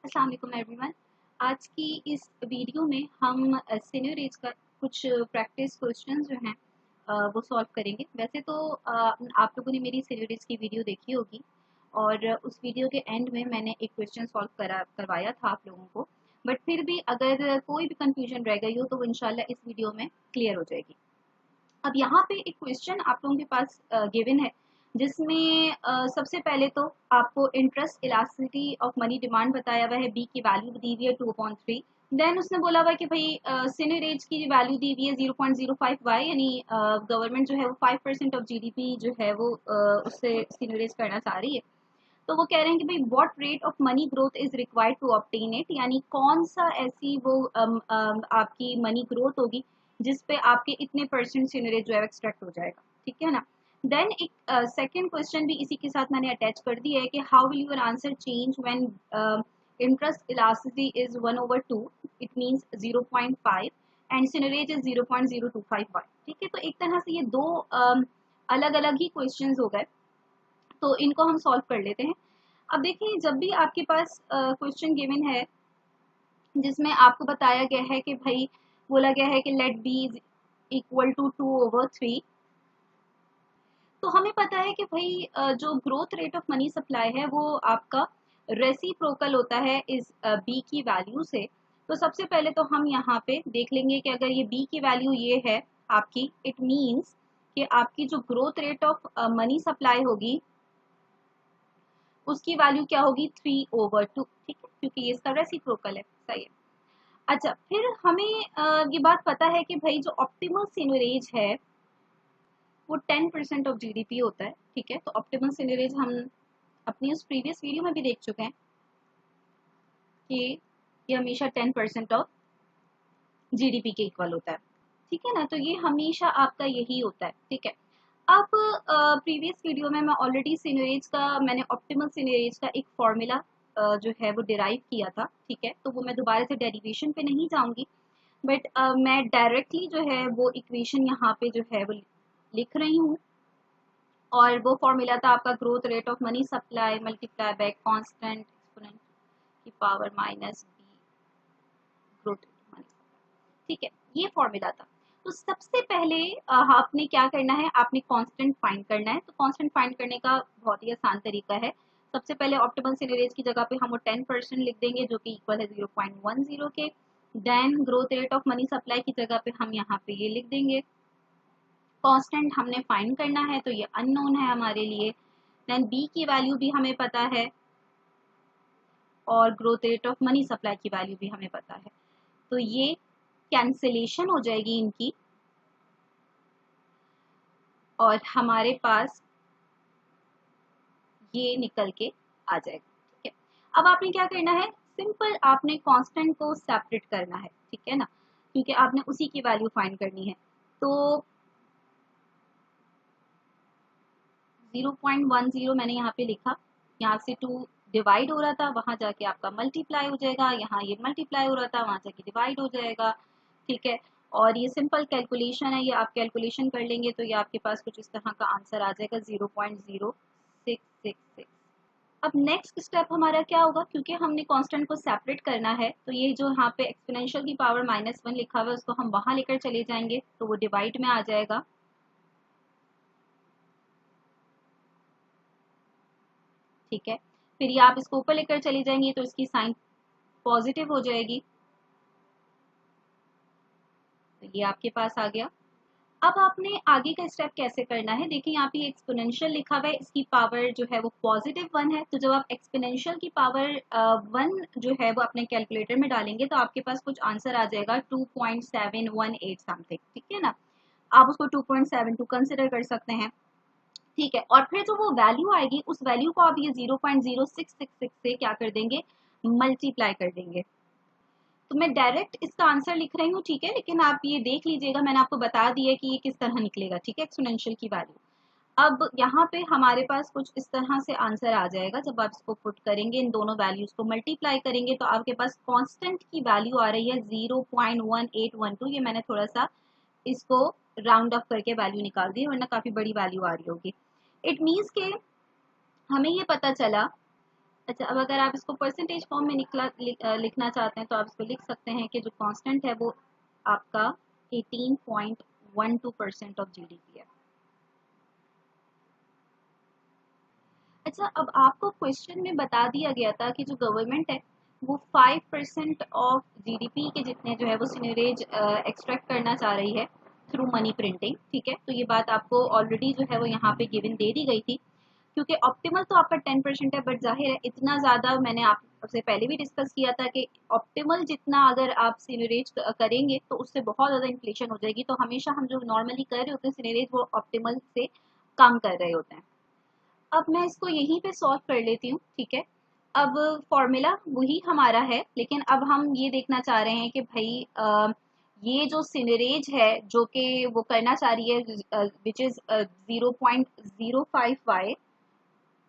अस्सलाम वालेकुम एवरीवन। आज की इस वीडियो में हम सीनियर एज का कुछ प्रैक्टिस क्वेश्चंस जो हैं वो सॉल्व करेंगे। वैसे तो आप लोगों ने मेरी सीनियर एज की वीडियो देखी होगी और उस वीडियो के एंड में मैंने एक क्वेश्चन सॉल्व करवाया था आप लोगों को, बट फिर भी अगर कोई भी कंफ्यूजन रह गई हो तो वो इंशाल्लाह इस वीडियो में क्लियर हो जाएगी। अब यहाँ पे एक क्वेश्चन आप लोगों के पास गिवन है जिसमें सबसे पहले तो आपको interest elasticity of money demand बताया हुआ है, बी की वैल्यू दी हुई है 2/3। देन उसने बोला हुआ है कि भाई सीनियर एज की वैल्यू दी हुई है 0.05 वाई, यानी गवर्नमेंट जो है वो 5% ऑफ जीडीपी जो है वो उससे सीनियर एज करना चाह रही है। तो वो कह रहे हैं कि भाई what rate of money growth is required to obtain it, यानी कौन सा ऐसी वो आपकी मनी ग्रोथ होगी जिस पे आपके इतने परसेंट सीनियरेज जो है एक्सट्रैक्ट हो जाएगा, ठीक है ना। देन एक सेकंड क्वेश्चन भी इसी के साथ मैंने अटैच कर दिया है कि how will your answer change when interest elasticity is 1/2, it means 0.5 and seigniorage is 0.025 Y. ठीक है, तो एक तरह से ये दो अलग अलग ही क्वेश्चंस हो गए, तो इनको हम सॉल्व कर लेते हैं। अब देखिए, जब भी आपके पास क्वेश्चन गिवन है जिसमें आपको बताया गया है कि भाई बोला गया है कि लेट बी इक्वल टू 2/3, तो हमें पता है कि भाई जो growth rate of money supply है वो आपका रेसिप्रोकल होता है इस बी की वैल्यू से। तो सबसे पहले तो हम यहाँ पे देख लेंगे कि अगर ये बी की वैल्यू ये है आपकी, इट मीन्स कि आपकी जो growth rate of money supply होगी उसकी वैल्यू क्या होगी 3/2, ठीक है, क्योंकि ये इसका रेसिप्रोकल है। सही है। अच्छा, फिर हमें ये बात पता है कि भाई जो ऑप्टिमल सीनियरेज है वो 10% ऑफ जीडीपी होता है, ठीक है। तो ऑप्टिमल सीनियरेज हम अपनी उस प्रीवियस वीडियो में भी देख चुके हैं कि ये हमेशा 10% ऑफ जीडीपी के इक्वल होता है, ठीक है ना। तो ये हमेशा आपका यही होता है, ठीक है। अब प्रीवियस वीडियो में मैं ऑलरेडी सीनियरेज का, मैंने ऑप्टिमल सीनियरेज का एक फॉर्मूला जो है वो डिराइव किया था, ठीक है। तो वो मैं दोबारा से डेरिवेशन पे नहीं जाऊंगी, बट मैं डायरेक्टली जो है वो इक्वेशन यहाँ पे जो है वो लिख रही हूँ। और वो फॉर्मूला था आपका growth rate of money supply multiply by constant exponent की power minus b growth rate of money, ठीक है। ये फॉर्मूला था। तो सबसे पहले आपने क्या करना है, आपने कांस्टेंट फाइंड करना है। तो कांस्टेंट फाइंड करने का बहुत ही आसान तरीका है। सबसे पहले ऑप्टिमल सीनियरेज की जगह पे हम वो 10% लिख देंगे जो कि इक्वल है 0.10 के। Then growth rate of money supply की जगह पे हम यहाँ पे ये लिख देंगे। कांस्टेंट हमने फाइंड करना है तो ये अननोन है हमारे लिए। देन बी की वैल्यू भी हमें पता है और growth rate of money supply की वैल्यू भी हमें पता है। तो ये कैंसिलेशन हो जाएगी इनकी और हमारे पास ये निकल के आ जाएगा, ठीक है। अब आपने क्या करना है, सिंपल आपने कांस्टेंट को सेपरेट करना है, ठीक है ना, क्योंकि आपने उसी की वैल्यू फाइंड करनी है। तो 0.10 मैंने यहाँ पे लिखा, यहाँ से 2 डिवाइड हो रहा था, वहां जाके आपका मल्टीप्लाई हो जाएगा, यहाँ ये मल्टीप्लाई हो रहा था, वहां जाके डिवाइड हो जाएगा, ठीक है। और ये सिंपल कैलकुलेशन है, ये आप कैलकुलेशन कर लेंगे तो ये आपके पास कुछ इस तरह का आंसर आ जाएगा 0.0666। अब नेक्स्ट स्टेप हमारा क्या होगा, क्योंकि हमने कांस्टेंट को सेपरेट करना है, तो ये जो यहाँ पे एक्सपोनेंशियल की पावर -1 लिखा हुआ है उसको हम वहां लेकर चले जाएंगे तो वो डिवाइड में आ जाएगा, ठीक है। फिर ये आप इसको ऊपर लेकर चली जाएंगे तो इसकी साइन पॉजिटिव हो जाएगी, तो ये आपके पास आ गया। अब आपने आगे का स्टेप कैसे करना है, देखिए यहाँ पे एक्सपोनेंशियल लिखा हुआ है, इसकी पावर जो है वो +1 है। तो जब आप एक्सपोनेंशियल की पावर 1 जो है वो अपने कैलकुलेटर में डालेंगे तो आपके पास कुछ आंसर आ जाएगा 2.718 समथिंग, ठीक है ना। आप उसको 2.72 कंसिडर कर सकते हैं, ठीक है। और फिर जो वो वैल्यू आएगी उस वैल्यू को आप ये 0.0666 से क्या कर देंगे, मल्टीप्लाई कर देंगे। तो मैं डायरेक्ट इसका आंसर लिख रही हूँ, ठीक है, लेकिन आप ये देख लीजिएगा, मैंने आपको बता दिया कि ये किस तरह निकलेगा, ठीक है, एक्सपोनेंशियल की वैल्यू। अब यहाँ पे हमारे पास कुछ इस तरह से आंसर आ जाएगा, जब आप इसको पुट करेंगे, इन दोनों वैल्यूज को मल्टीप्लाई करेंगे तो आपके पास कांस्टेंट की वैल्यू आ रही है 0.1812। ये मैंने थोड़ा सा इसको राउंड ऑफ करके वैल्यू निकाल दी, वरना काफी बड़ी वैल्यू आ रही होगी। इट मीन्स के हमें ये पता चला अच्छा, अब अगर आप इसको परसेंटेज फॉर्म में लिखना चाहते हैं तो आप इसको लिख सकते हैं कि जो कांस्टेंट है वो आपका 18.12% ऑफ जीडीपी है। अच्छा, अब आपको क्वेश्चन में बता दिया गया था कि जो गवर्नमेंट है वो 5% ऑफ जीडीपी के जितने जो है वो सीनियरेज एक्सट्रैक्ट करना चाह रही है थ्रू मनी प्रिंटिंग। ठीक है, तो ये बात आपको ऑलरेडी जो है वो यहाँ पे गिवन दे दी गई थी, क्योंकि ऑप्टिमल तो आपका 10% है, बट जाहिर है इतना ज़्यादा मैंने आपसे पहले भी डिस्कस किया था कि ऑप्टिमल जितना अगर आप सीनियरेज करेंगे तो उससे बहुत ज़्यादा इन्फ्लेशन हो जाएगी। तो हमेशा हम जो नॉर्मली कर रहे होते हैं सीनियरेज वो ऑप्टिमल से कम कर रहे होते हैं। अब मैं इसको यहीं पे सॉल्व कर लेती हूँ। ठीक है, अब फॉर्मूला वही हमारा है, लेकिन अब हम ये देखना चाह रहे हैं कि भाई ये जो सिनरेज है जो कि वो करना चाह रही है विच इज 0.05y,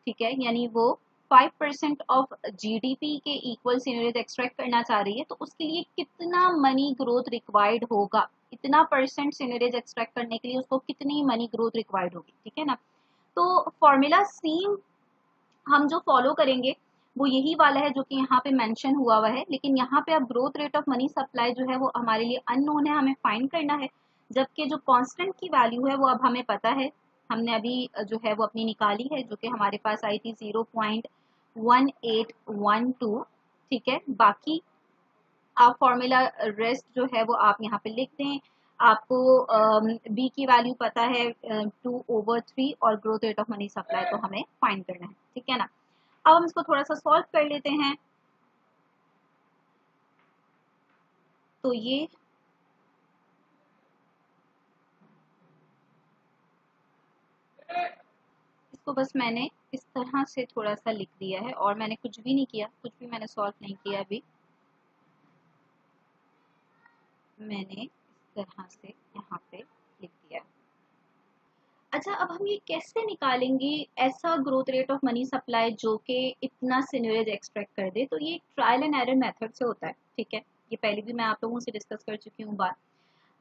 ठीक है, यानी वो 5% ऑफ जीडीपी के इक्वल सिनरेज एक्सट्रैक्ट करना चाह रही है, तो उसके लिए कितना मनी ग्रोथ रिक्वायर्ड होगा, इतना परसेंट सिनरेज एक्सट्रैक्ट करने के लिए उसको कितनी मनी ग्रोथ रिक्वायर्ड होगी। ठीक है ना, तो फॉर्मूला सेम हम जो फॉलो करेंगे वो यही वाला है जो कि यहाँ पे मेंशन हुआ हुआ है, लेकिन यहाँ पे अब growth rate of money supply जो है वो हमारे लिए अननोन है, हमें फाइंड करना है, जबकि जो कांस्टेंट की वैल्यू है वो अब हमें पता है, हमने अभी जो है वो अपनी निकाली है, जो कि हमारे पास आई थी 0.1812। ठीक है, बाकी आप फॉर्मूला रेस्ट जो है वो आप यहाँ पे लिख दें। आपको बी की वैल्यू पता है 2/3 और growth rate of money supply तो हमें फाइंड करना है। ठीक है ना, अब हम इसको थोड़ा सा सॉल्व कर लेते हैं। तो ये इसको बस मैंने इस तरह से थोड़ा सा लिख दिया है और मैंने कुछ भी नहीं किया, कुछ भी मैंने सॉल्व नहीं किया अभी, मैंने इस तरह से यहाँ पे लिख दिया है। अच्छा, अब हम ये कैसे निकालेंगे ऐसा growth rate of money supply जो कि इतना सीनियरेज एक्सट्रैक्ट कर दे, तो ये ट्रायल एंड एरर मेथड से होता है। ठीक है, ये पहले भी मैं आप लोगों से डिस्कस कर चुकी हूँ बात।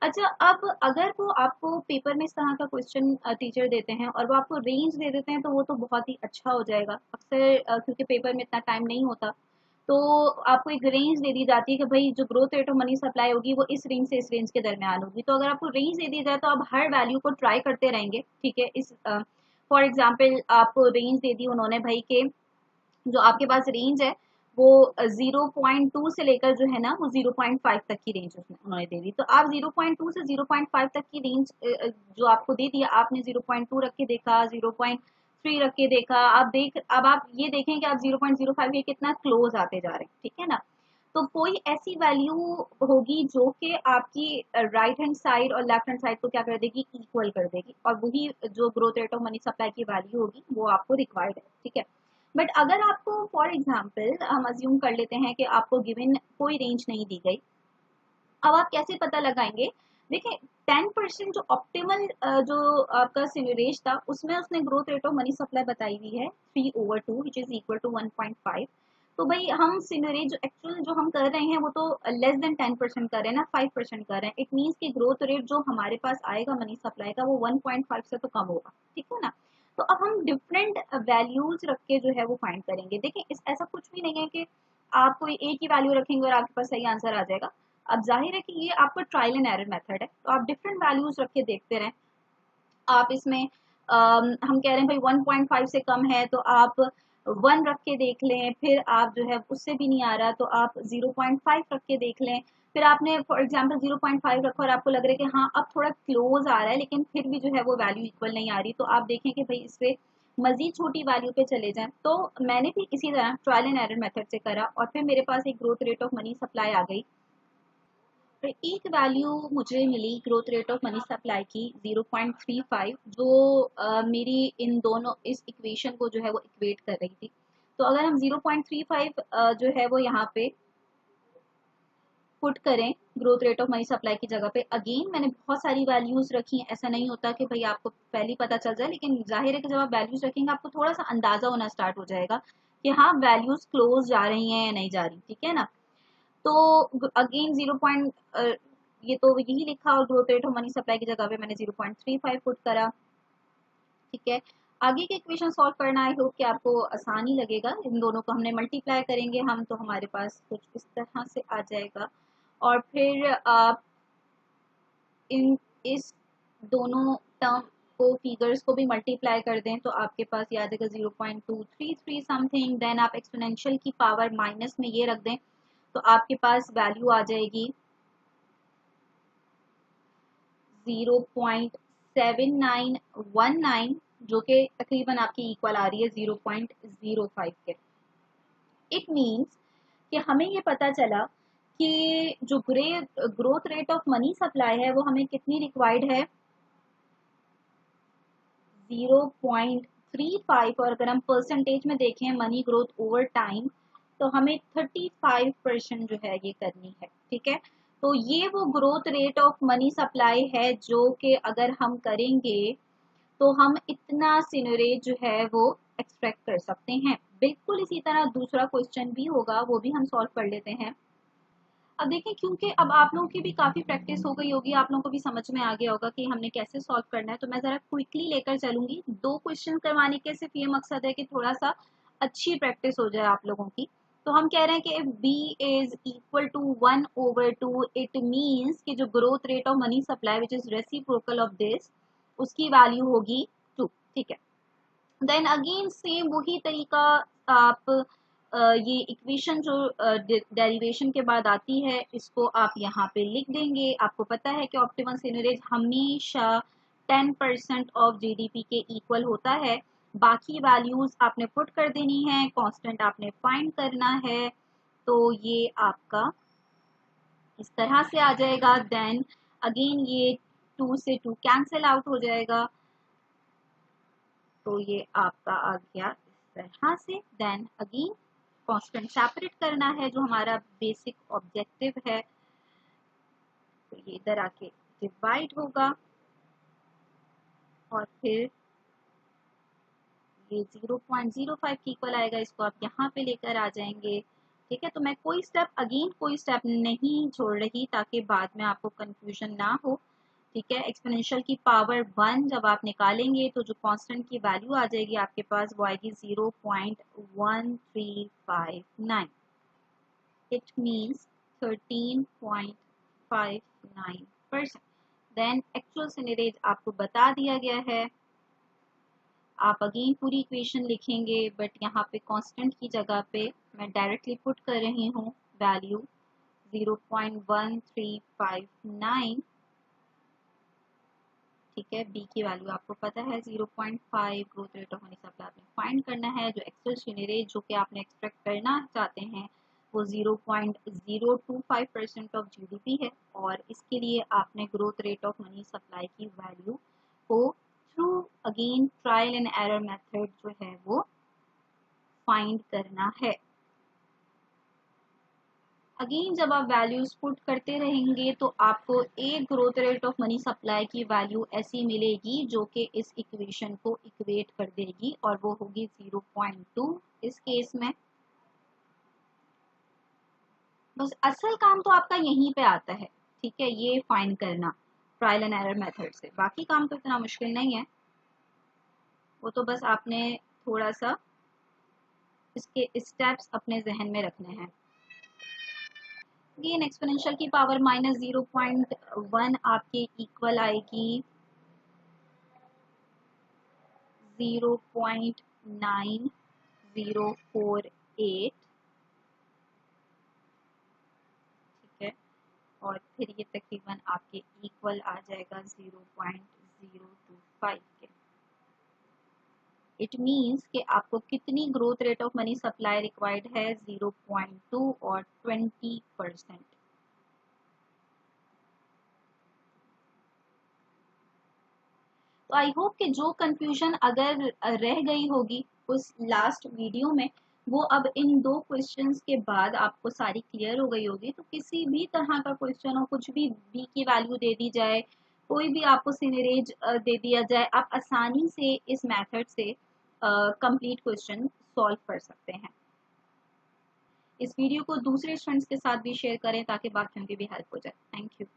अच्छा, अब अगर वो आपको पेपर में इस तरह का क्वेश्चन टीचर देते हैं और वो आपको रेंज दे देते हैं तो वो तो बहुत ही अच्छा हो जाएगा। अक्सर क्योंकि पेपर में इतना टाइम नहीं होता, तो आपको एक रेंज दे दी जाती है कि भाई जो growth rate of money supply होगी वो इस रेंज से इस रेंज के दरमियान होगी। तो अगर आपको रेंज दे दी जाए तो आप हर वैल्यू को ट्राई करते रहेंगे। ठीक है, इस फॉर एग्जाम्पल आपको रेंज दे दी उन्होंने भाई के, जो आपके पास रेंज है वो 0.2 से लेकर जो है ना वो 0.5 तक की रेंज उन्होंने दे दी। तो आप 0.2 से 0.5 तक की रेंज जो आपको दे दिया, आपने 0.2 रख के देखा, 0.3 रख के देखा, अब आप ये देखें कि आप 0.05 के कितना क्लोज आते जा रहे हैं। ठीक है ना, तो कोई ऐसी वैल्यू होगी जो कि आपकी राइट हैंड साइड और लेफ्ट हैंड साइड को क्या कर देगी, इक्वल कर देगी, और वही जो growth rate of money supply की वैल्यू होगी वो आपको रिक्वायर्ड है। ठीक है, बट अगर आपको फॉर एग्जाम्पल हम अज्यूम कर लेते हैं कि आपको गिवन कोई रेंज नहीं दी गई, अब आप कैसे पता लगाएंगे? देखिए, 10% जो ऑप्टिमल जो आपका सिमुलेश था उसमें उसने growth rate of money supply बताई हुई है 3/2 विच इज इक्वल टू 1.5। तो भाई हम सिमुलेट जो एक्चुअल जो हम कर रहे हैं वो तो लेस देन 10% कर रहे हैं ना, 5% कर रहे हैं। इट मीन्स की ग्रोथ रेट जो हमारे पास आएगा मनी सप्लाई का वो 1.5 से तो कम होगा। ठीक है ना, तो अब हम डिफरेंट वैल्यूज रख के जो है वो फाइंड करेंगे। देखिए, इस ऐसा कुछ भी नहीं है कि आप कोई एक ही वैल्यू रखेंगे और आपके पास सही आंसर आ जाएगा। अब जाहिर है कि ये आपका ट्रायल एंड एरर मेथड है, तो आप डिफरेंट वैल्यूज रख के देखते रहें। आप इसमें हम कह रहे हैं भाई 1.5 से कम है तो आप 1 रख के देख लें, फिर आप जो है उससे भी नहीं आ रहा तो आप 0.5 रख के देख लें, फिर आपने फॉर एग्जांपल 0.5 रखा और आपको लग रहा है कि हाँ अब थोड़ा क्लोज आ रहा है लेकिन फिर भी जो है वो वैल्यू इक्वल नहीं आ रही, तो आप देखें कि भाई इससे मजीद छोटी वैल्यू पे चले जाएं। तो मैंने भी इसी तरह ट्रायल एंड एरर मेथड से करा और फिर मेरे पास एक growth rate of money supply आ गई। और एक वैल्यू मुझे मिली growth rate of money supply की 0.35, जो मेरी इन दोनों इस इक्वेशन को जो है वो इक्वेट कर रही थी। तो अगर हम 0.35 जो है वो यहाँ पे पुट करें growth rate of money supply की जगह पे, अगेन मैंने बहुत सारी वैल्यूज रखी हैं, ऐसा नहीं होता कि भाई आपको पहले पता चल जाए, लेकिन जाहिर है कि जब आप वैल्यूज रखेंगे आपको थोड़ा सा अंदाजा होना स्टार्ट हो जाएगा कि हाँ वैल्यूज क्लोज जा रही हैं या नहीं जा रही। ठीक है ना, तो अगेन 0. ये तो यही लिखा और growth rate of money supply की जगह पे मैंने 0.35 पुट करा। ठीक है, आगे के इक्वेशन सॉल्व करना आई होप कि आपको आसान ही लगेगा। इन दोनों को हमने मल्टीप्लाई करेंगे हम, तो हमारे पास कुछ इस तरह से आ जाएगा। और फिर आप इस दोनों टर्म को, फिगर्स को भी मल्टीप्लाई कर दें तो आपके पास ये आ जाएगा 0.233 समथिंग। देन आप एक्सपोनेंशियल की पावर माइनस में ये रख दें तो आपके पास वैल्यू आ जाएगी 0.7919, जो कि तकरीबन आपकी इक्वल आ रही है 0.05 के। इट मीन्स कि हमें ये पता चला कि जो growth rate of money supply है वो हमें कितनी रिक्वायर्ड है, 0.35। और अगर हम परसेंटेज में देखें मनी ग्रोथ ओवर टाइम तो हमें 35% जो है ये करनी है। ठीक है, तो ये वो growth rate of money supply है जो कि अगर हम करेंगे तो हम इतना सीनरेज जो है वो एक्सट्रैक्ट कर सकते हैं। बिल्कुल इसी तरह दूसरा क्वेश्चन भी होगा, वो भी हम सॉल्व कर लेते हैं। अब देखें, क्योंकि अब आप लोगों की भी काफी प्रैक्टिस हो गई होगी, आप लोगों को भी समझ में आ गया होगा कि हमने कैसे सॉल्व करना है, तो मैं जरा क्विकली लेकर चलूंगी। 2 क्वेश्चन करवाने के सिर्फ ये मकसद है कि थोड़ा सा अच्छी प्रैक्टिस हो जाए आप लोगों की। तो हम कह रहे हैं कि if b is equal to 1/2, it means कि जो growth rate of money supply which is reciprocal of this, उसकी वैल्यू होगी 2। ठीक है, देन अगेन सेम वही तरीका, आप ये इक्वेशन जो डेरिवेशन के बाद आती है इसको आप यहाँ पे लिख देंगे। आपको पता है कि ऑप्टिमम सीनरेज हमेशा 10% ऑफ जीडीपी के इक्वल होता है। बाकी वैल्यूज आपने पुट कर देनी है, कांस्टेंट आपने फाइंड करना है। तो ये आपका इस तरह से आ जाएगा। देन अगेन ये 2 से 2 कैंसिल आउट हो जाएगा, तो ये आपका आ गया इस तरह से। देन अगेन कांस्टेंट सेपरेट करना है जो हमारा बेसिक ऑब्जेक्टिव है, तो ये इधर आके डिवाइड होगा और फिर ये 0.05 की इक्वल आएगा। इसको आप यहाँ पे लेकर आ जाएंगे। ठीक है, तो मैं कोई स्टेप नहीं छोड़ रही ताकि बाद में आपको कंफ्यूजन ना हो। ठीक है, एक्सपोनेंशियल की पावर 1 जब आप निकालेंगे तो जो कांस्टेंट की वैल्यू आ जाएगी आपके पास वो आएगी 0.1359। It means 13.59%। देन एक्चुअल सीनरेज आपको बता दिया गया है। आप अगेन पूरी इक्वेशन लिखेंगे, बट यहाँ पे कांस्टेंट की जगह पे मैं डायरेक्टली पुट कर रही हूँ वैल्यू 0.1359। ठीक है, बी की वैल्यू आपको पता है 0.5। Growth rate of money supply आपने फाइंड करना है। जो एक्चुअल सीनरेज जो कि आपने एक्सट्रैक्ट करना चाहते हैं वो 0.025% ऑफ जीडीपी है, और इसके लिए आपने growth rate of money supply की वैल्यू को through again trial and error method जो है वो फाइंड करना है। अगेन जब आप वैल्यूज पुट करते रहेंगे तो आपको एक growth rate of money supply की वैल्यू ऐसी मिलेगी जो कि इस इक्वेशन को इक्वेट कर देगी, और वो होगी 0.2 इस केस में। बस असल काम तो आपका यहीं पे आता है। ठीक है, ये फाइंड करना ट्रायल एंड एरर मेथड से। बाकी काम तो इतना मुश्किल नहीं है, वो तो बस आपने थोड़ा सा इसके स्टेप्स अपने जहन में रखने हैं। अगेन एक्सपोनेंशियल की पावर माइनस 0.1 आपके इक्वल आएगी 0.9048। ठीक है, और फिर ये तकरीबन आपके इक्वल आ जाएगा 0.025 के। इट मीन्स कि आपको कितनी growth rate of money supply required है, 0.2 और 20%। तो आई होप कि जो कंफ्यूजन अगर रह गई होगी उस लास्ट वीडियो में, वो अब इन 2 क्वेश्चंस के बाद आपको सारी क्लियर हो गई होगी। तो किसी भी तरह का क्वेश्चन हो, कुछ भी बी की वैल्यू दे दी जाए, कोई भी आपको सीनरेज दे दिया जाए, आप आसानी से इस मेथड से कंप्लीट क्वेश्चन सॉल्व कर सकते हैं। इस वीडियो को दूसरे स्टूडेंट्स के साथ भी शेयर करें ताकि बाकियों की भी हेल्प हो जाए। Thank you.